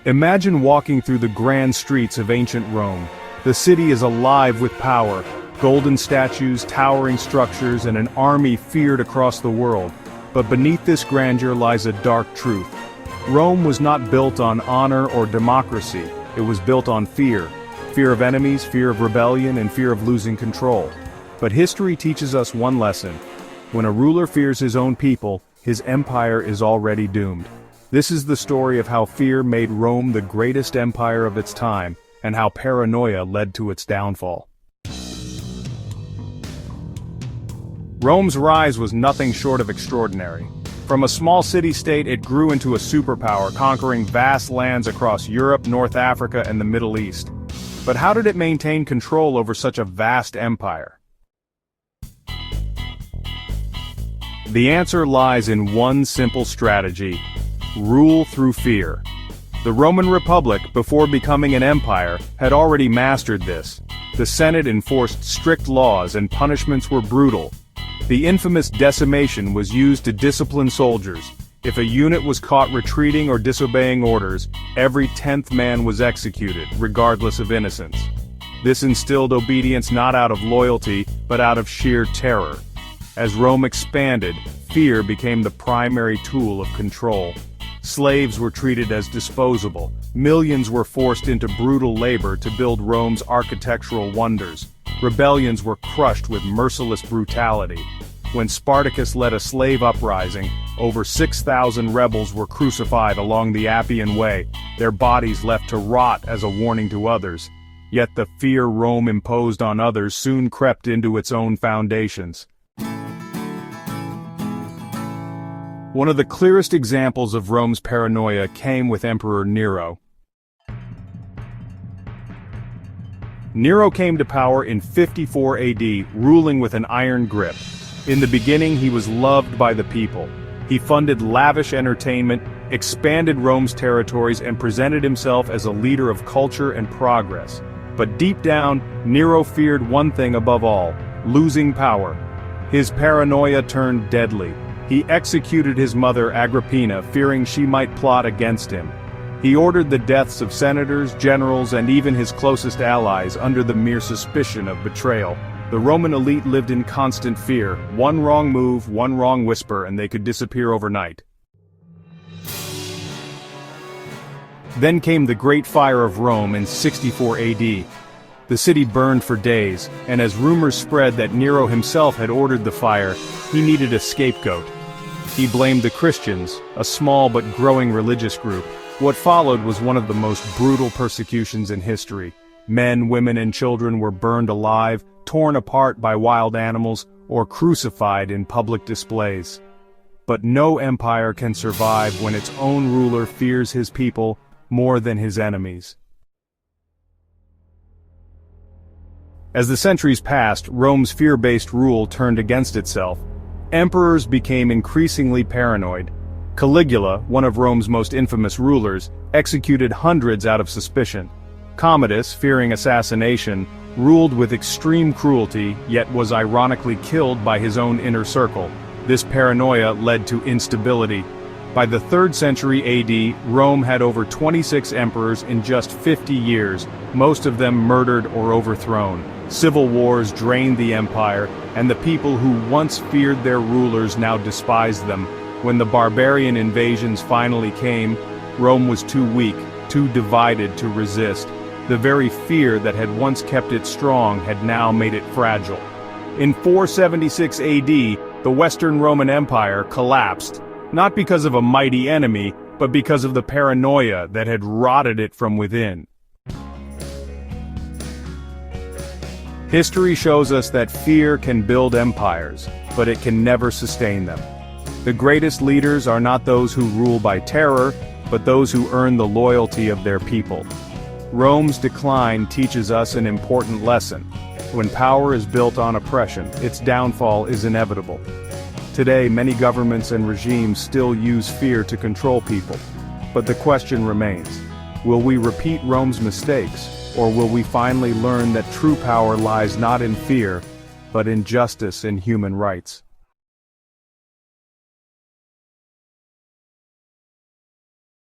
Imagine walking through the grand streets of ancient Rome. The city is alive with power, golden statues, towering structures, and an army feared across the world. But beneath this grandeur lies a dark truth. Rome was not built on honor or democracy, it was built on fear. Fear of enemies, fear of rebellion, and fear of losing control. But history teaches us one lesson. When a ruler fears his own people, his empire is already doomed. This is the story of how fear made Rome the greatest empire of its time, and how paranoia led to its downfall. Rome's rise was nothing short of extraordinary. From a small city-state, it grew into a superpower, conquering vast lands across Europe, North Africa, and the Middle East. But how did it maintain control over such a vast empire? The answer lies in one simple strategy: rule through fear. The Roman Republic, before becoming an empire, had already mastered this. The Senate enforced strict laws and punishments were brutal. The infamous decimation was used to discipline soldiers. If a unit was caught retreating or disobeying orders, every 10th man was executed, regardless of innocence. This instilled obedience not out of loyalty, but out of sheer terror. As Rome expanded, fear became the primary tool of control. Slaves were treated as disposable. Millions were forced into brutal labor to build Rome's architectural wonders. Rebellions were crushed with merciless brutality. When Spartacus led a slave uprising, over 6,000 rebels were crucified along the Appian Way, their bodies left to rot as a warning to others. Yet the fear Rome imposed on others soon crept into its own foundations. One of the clearest examples of Rome's paranoia came with Emperor Nero. Nero came to power in 54 AD, ruling with an iron grip. In the beginning, he was loved by the people. He funded lavish entertainment, expanded Rome's territories, and presented himself as a leader of culture and progress. But deep down, Nero feared one thing above all: losing power. His paranoia turned deadly. He executed his mother Agrippina, fearing she might plot against him. He ordered the deaths of senators, generals, and even his closest allies under the mere suspicion of betrayal. The Roman elite lived in constant fear. One wrong move, one wrong whisper, and they could disappear overnight. Then came the Great Fire of Rome in 64 AD. The city burned for days, and as rumors spread that Nero himself had ordered the fire, he needed a scapegoat. He blamed the Christians, a small but growing religious group. What followed was one of the most brutal persecutions in history. Men, women, and children were burned alive, torn apart by wild animals, or crucified in public displays. But no empire can survive when its own ruler fears his people more than his enemies. As the centuries passed, Rome's fear-based rule turned against itself. Emperors became increasingly paranoid. Caligula, one of Rome's most infamous rulers, executed hundreds out of suspicion. Commodus, fearing assassination, ruled with extreme cruelty, yet was ironically killed by his own inner circle. This paranoia led to instability. By the 3rd century AD, Rome had over 26 emperors in just 50 years, most of them murdered or overthrown. Civil wars drained the empire, and the people who once feared their rulers now despised them. When the barbarian invasions finally came, Rome was too weak, too divided to resist. The very fear that had once kept it strong had now made it fragile. In 476 AD, the Western Roman Empire collapsed, not because of a mighty enemy, but because of the paranoia that had rotted it from within. History shows us that fear can build empires, but it can never sustain them. The greatest leaders are not those who rule by terror, but those who earn the loyalty of their people. Rome's decline teaches us an important lesson. When power is built on oppression, its downfall is inevitable. Today, many governments and regimes still use fear to control people. But the question remains: will we repeat Rome's mistakes, or will we finally learn that true power lies not in fear, but in justice and human rights?